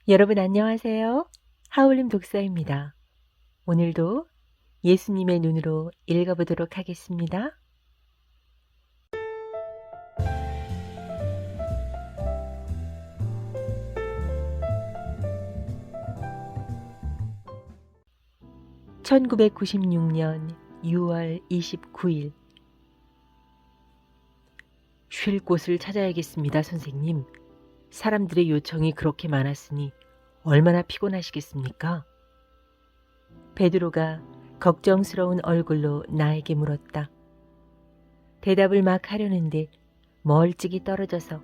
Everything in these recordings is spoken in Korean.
여러분 안녕하세요. 하울림 독서입니다. 오늘도 예수님의 눈으로 읽어보도록 하겠습니다. (1996년 6월 29일) 쉴 곳을 찾아야겠습니다, 선생님. 사람들의 요청이 그렇게 많았으니 얼마나 피곤하시겠습니까? 베드로가 걱정스러운 얼굴로 나에게 물었다. 대답을 막 하려는데 멀찍이 떨어져서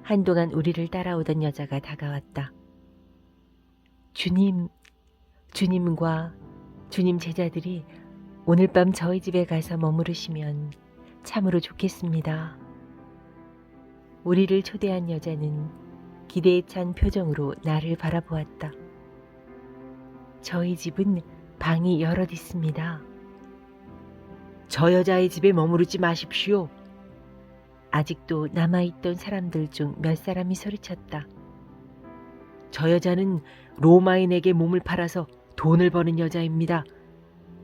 한동안 우리를 따라오던 여자가 다가왔다. 주님과 주님 제자들이 오늘 밤 저희 집에 가서 머무르시면 참으로 좋겠습니다. 우리를 초대한 여자는 기대에 찬 표정으로 나를 바라보았다. 저희 집은 방이 여럿 있습니다. 저 여자의 집에 머무르지 마십시오. 아직도 남아있던 사람들 중 몇 사람이 소리쳤다. 저 여자는 로마인에게 몸을 팔아서 돈을 버는 여자입니다.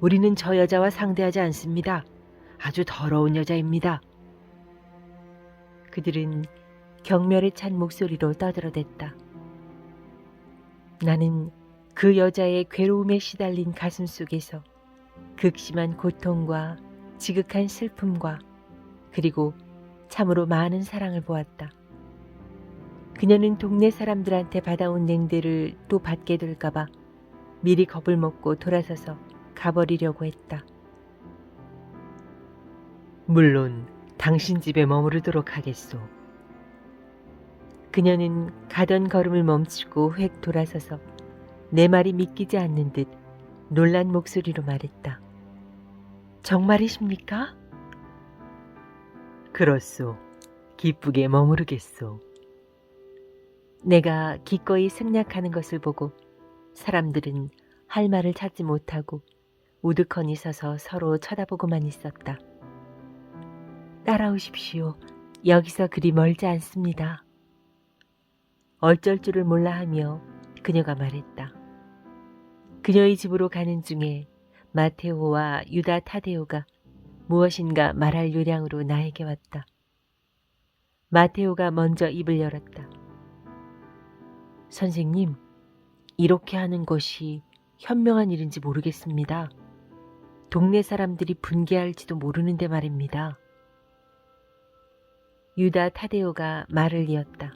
우리는 저 여자와 상대하지 않습니다. 아주 더러운 여자입니다. 그들은 경멸에 찬 목소리로 떠들어댔다. 나는 그 여자의 괴로움에 시달린 가슴 속에서 극심한 고통과 지극한 슬픔과 그리고 참으로 많은 사랑을 보았다. 그녀는 동네 사람들한테 받아온 냉대를 또 받게 될까봐 미리 겁을 먹고 돌아서서 가버리려고 했다. 물론 당신 집에 머무르도록 하겠소. 그녀는 가던 걸음을 멈추고 획 돌아서서 내 말이 믿기지 않는 듯 놀란 목소리로 말했다. 정말이십니까? 그렇소. 기쁘게 머무르겠소. 내가 기꺼이 승낙하는 것을 보고 사람들은 할 말을 찾지 못하고 우두커니 서서 서로 쳐다보고만 있었다. 따라오십시오. 여기서 그리 멀지 않습니다. 어쩔 줄을 몰라 하며 그녀가 말했다. 그녀의 집으로 가는 중에 마테오와 유다 타데오가 무엇인가 말할 요량으로 나에게 왔다. 마테오가 먼저 입을 열었다. 선생님, 이렇게 하는 것이 현명한 일인지 모르겠습니다. 동네 사람들이 분개할지도 모르는데 말입니다. 유다 타데오가 말을 이었다.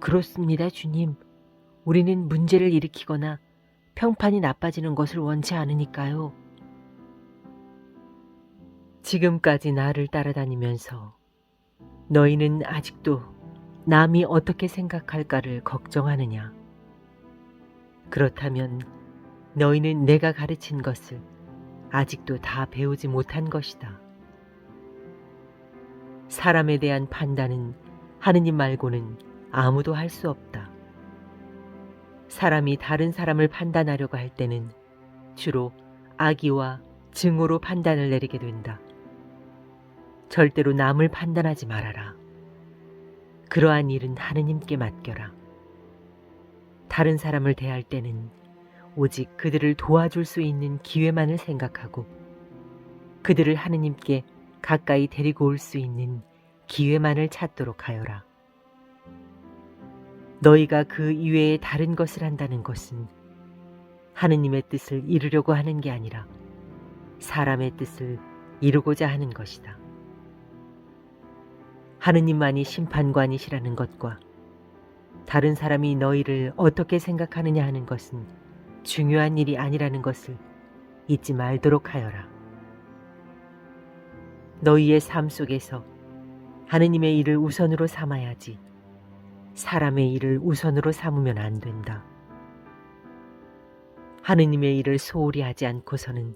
그렇습니다, 주님. 우리는 문제를 일으키거나 평판이 나빠지는 것을 원치 않으니까요. 지금까지 나를 따라다니면서 너희는 아직도 남이 어떻게 생각할까를 걱정하느냐? 그렇다면 너희는 내가 가르친 것을 아직도 다 배우지 못한 것이다. 사람에 대한 판단은 하느님 말고는 아무도 할 수 없다. 사람이 다른 사람을 판단하려고 할 때는 주로 악의와 증오로 판단을 내리게 된다. 절대로 남을 판단하지 말아라. 그러한 일은 하느님께 맡겨라. 다른 사람을 대할 때는 오직 그들을 도와줄 수 있는 기회만을 생각하고 그들을 하느님께 가까이 데리고 올 수 있는 기회만을 찾도록 하여라. 너희가 그 이외에 다른 것을 한다는 것은 하느님의 뜻을 이루려고 하는 게 아니라 사람의 뜻을 이루고자 하는 것이다. 하느님만이 심판관이시라는 것과 다른 사람이 너희를 어떻게 생각하느냐 하는 것은 중요한 일이 아니라는 것을 잊지 말도록 하여라. 너희의 삶 속에서 하느님의 일을 우선으로 삼아야지 사람의 일을 우선으로 삼으면 안 된다. 하느님의 일을 소홀히 하지 않고서는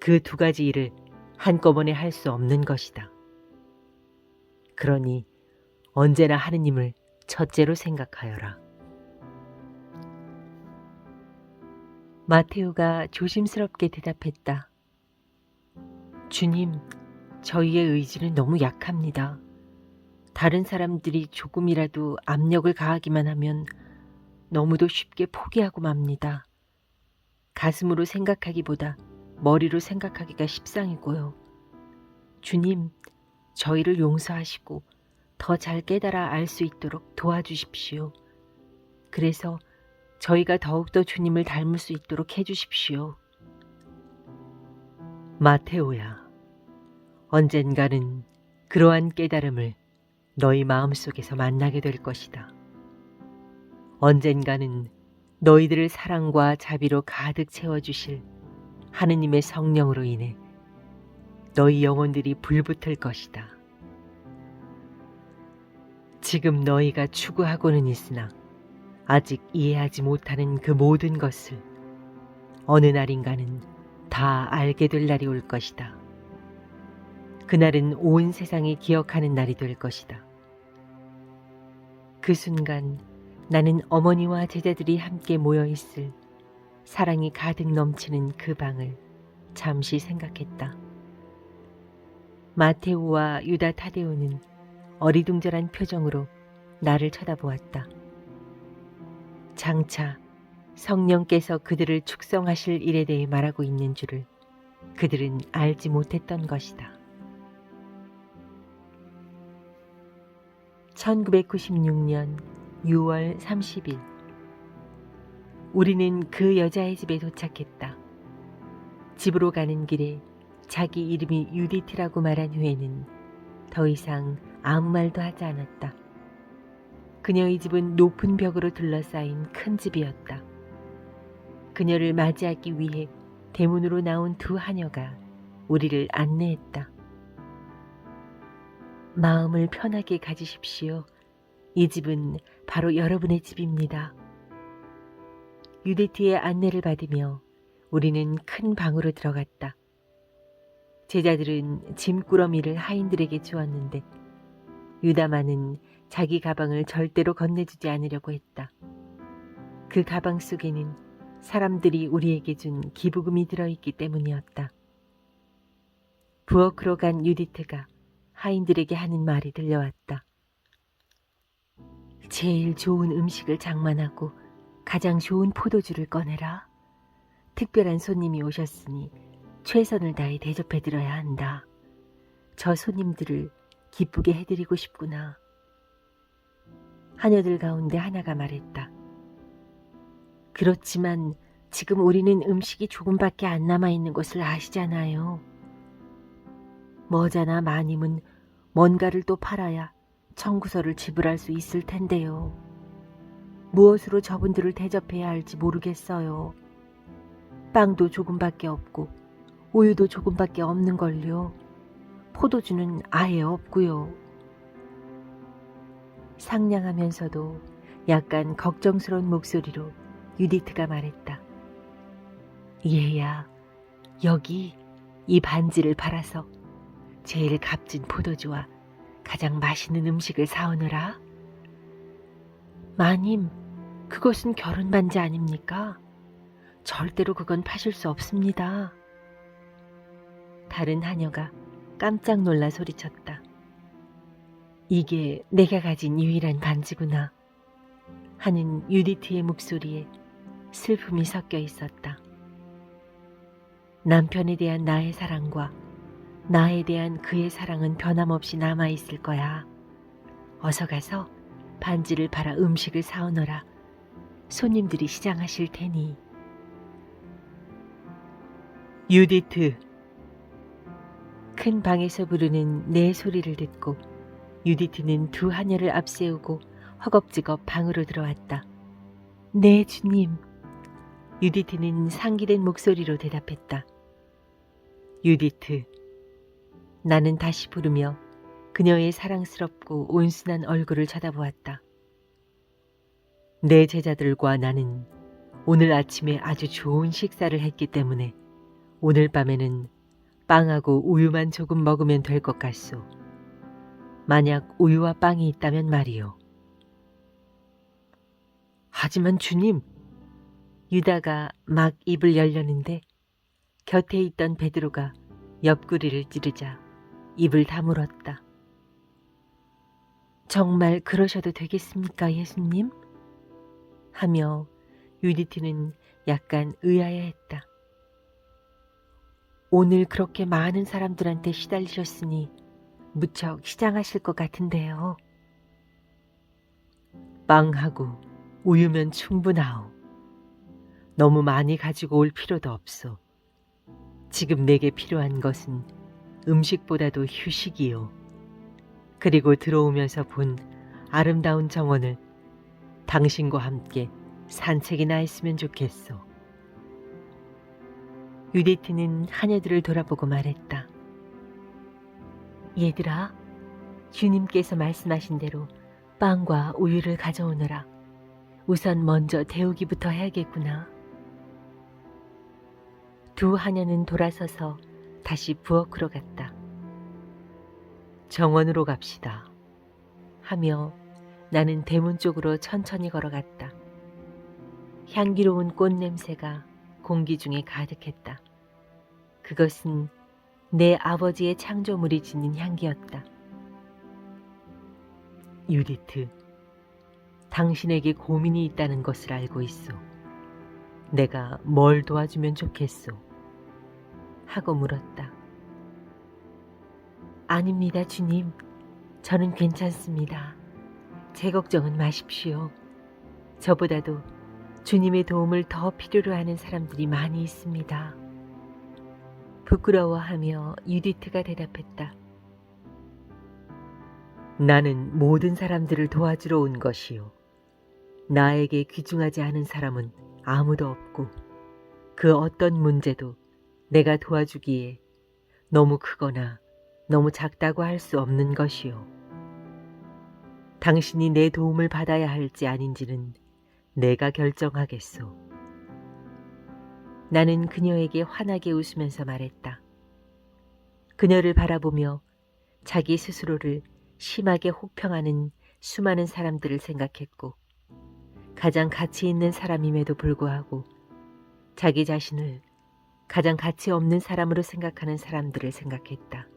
그 두 가지 일을 한꺼번에 할 수 없는 것이다. 그러니 언제나 하느님을 첫째로 생각하여라. 마테오가 조심스럽게 대답했다. 주님, 저희의 의지는 너무 약합니다. 다른 사람들이 조금이라도 압력을 가하기만 하면 너무도 쉽게 포기하고 맙니다. 가슴으로 생각하기보다 머리로 생각하기가 십상이고요. 주님, 저희를 용서하시고 더 잘 깨달아 알 수 있도록 도와주십시오. 그래서 저희가 더욱더 주님을 닮을 수 있도록 해주십시오. 마테오야, 언젠가는 그러한 깨달음을 너희 마음속에서 만나게 될 것이다. 언젠가는 너희들을 사랑과 자비로 가득 채워주실 하느님의 성령으로 인해 너희 영혼들이 불붙을 것이다. 지금 너희가 추구하고는 있으나 아직 이해하지 못하는 그 모든 것을 어느 날인가는 다 알게 될 날이 올 것이다. 그날은 온 세상이 기억하는 날이 될 것이다. 그 순간 나는 어머니와 제자들이 함께 모여 있을 사랑이 가득 넘치는 그 방을 잠시 생각했다. 마테오와 유다 타데오는 어리둥절한 표정으로 나를 쳐다보았다. 장차 성령께서 그들을 축성하실 일에 대해 말하고 있는 줄을 그들은 알지 못했던 것이다. 1996년 6월 30일 우리는 그 여자의 집에 도착했다. 집으로 가는 길에 자기 이름이 유디트라고 말한 후에는 더 이상 아무 말도 하지 않았다. 그녀의 집은 높은 벽으로 둘러싸인 큰 집이었다. 그녀를 맞이하기 위해 대문으로 나온 두 하녀가 우리를 안내했다. 마음을 편하게 가지십시오. 이 집은 바로 여러분의 집입니다. 유디트의 안내를 받으며 우리는 큰 방으로 들어갔다. 제자들은 짐꾸러미를 하인들에게 주었는데 유다만은 자기 가방을 절대로 건네주지 않으려고 했다. 그 가방 속에는 사람들이 우리에게 준 기부금이 들어있기 때문이었다. 부엌으로 간 유디트가 하인들에게 하는 말이 들려왔다. 제일 좋은 음식을 장만하고 가장 좋은 포도주를 꺼내라. 특별한 손님이 오셨으니 최선을 다해 대접해드려야 한다. 저 손님들을 기쁘게 해드리고 싶구나. 하녀들 가운데 하나가 말했다. 그렇지만 지금 우리는 음식이 조금밖에 안 남아있는 것을 아시잖아요. 머자나 마님은 뭔가를 또 팔아야 청구서를 지불할 수 있을 텐데요. 무엇으로 저분들을 대접해야 할지 모르겠어요. 빵도 조금밖에 없고 우유도 조금밖에 없는걸요. 포도주는 아예 없고요. 상냥하면서도 약간 걱정스러운 목소리로 유디트가 말했다. 얘야, 여기 이 반지를 팔아서 제일 값진 포도주와 가장 맛있는 음식을 사오너라. 마님, 그것은 결혼 반지 아닙니까? 절대로 그건 파실 수 없습니다. 다른 하녀가 깜짝 놀라 소리쳤다. 이게 내가 가진 유일한 반지구나 하는 유디트의 목소리에 슬픔이 섞여 있었다. 남편에 대한 나의 사랑과 나에 대한 그의 사랑은 변함없이 남아있을 거야. 어서 가서 반지를 팔아 음식을 사오너라. 손님들이 시장하실 테니. 유디트. 큰 방에서 부르는 내 소리를 듣고 유디트는 두 하녀를 앞세우고 허겁지겁 방으로 들어왔다. 네, 주님. 유디트는 상기된 목소리로 대답했다. 유디트. 나는 다시 부르며 그녀의 사랑스럽고 온순한 얼굴을 쳐다보았다. 내 제자들과 나는 오늘 아침에 아주 좋은 식사를 했기 때문에 오늘 밤에는 빵하고 우유만 조금 먹으면 될 것 같소. 만약 우유와 빵이 있다면 말이요. 하지만 주님, 유다가 막 입을 열려는데 곁에 있던 베드로가 옆구리를 찌르자 입을 다물었다. 정말 그러셔도 되겠습니까, 예수님? 하며 유디트는 약간 의아해했다. 오늘 그렇게 많은 사람들한테 시달리셨으니 무척 시장하실 것 같은데요. 빵하고 우유면 충분하오. 너무 많이 가지고 올 필요도 없소. 지금 내게 필요한 것은 음식보다도 휴식이요. 그리고 들어오면서 본 아름다운 정원을 당신과 함께 산책이나 했으면 좋겠소. 유디트는 하녀들을 돌아보고 말했다. 얘들아, 주님께서 말씀하신 대로 빵과 우유를 가져오너라. 우선 먼저 데우기부터 해야겠구나. 두 하녀는 돌아서서 다시 부엌으로 갔다. 정원으로 갑시다. 하며 나는 대문 쪽으로 천천히 걸어갔다. 향기로운 꽃 냄새가 공기 중에 가득했다. 그것은 내 아버지의 창조물이 지닌 향기였다. 유디트, 당신에게 고민이 있다는 것을 알고 있소. 내가 뭘 도와주면 좋겠소? 하고 물었다. 아닙니다, 주님. 저는 괜찮습니다. 제 걱정은 마십시오. 저보다도 주님의 도움을 더 필요로 하는 사람들이 많이 있습니다. 부끄러워하며 유디트가 대답했다. 나는 모든 사람들을 도와주러 온 것이요. 나에게 귀중하지 않은 사람은 아무도 없고 그 어떤 문제도 내가 도와주기에 너무 크거나 너무 작다고 할 수 없는 것이요. 당신이 내 도움을 받아야 할지 아닌지는 내가 결정하겠소. 나는 그녀에게 환하게 웃으면서 말했다. 그녀를 바라보며 자기 스스로를 심하게 혹평하는 수많은 사람들을 생각했고 가장 가치 있는 사람임에도 불구하고 자기 자신을 가장 가치 없는 사람으로 생각하는 사람들을 생각했다.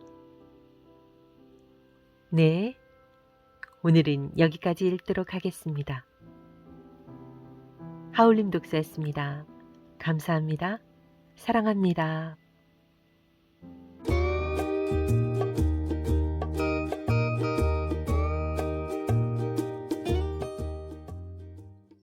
네, 오늘은 여기까지 읽도록 하겠습니다. 하울림 독서였습니다. 감사합니다. 사랑합니다.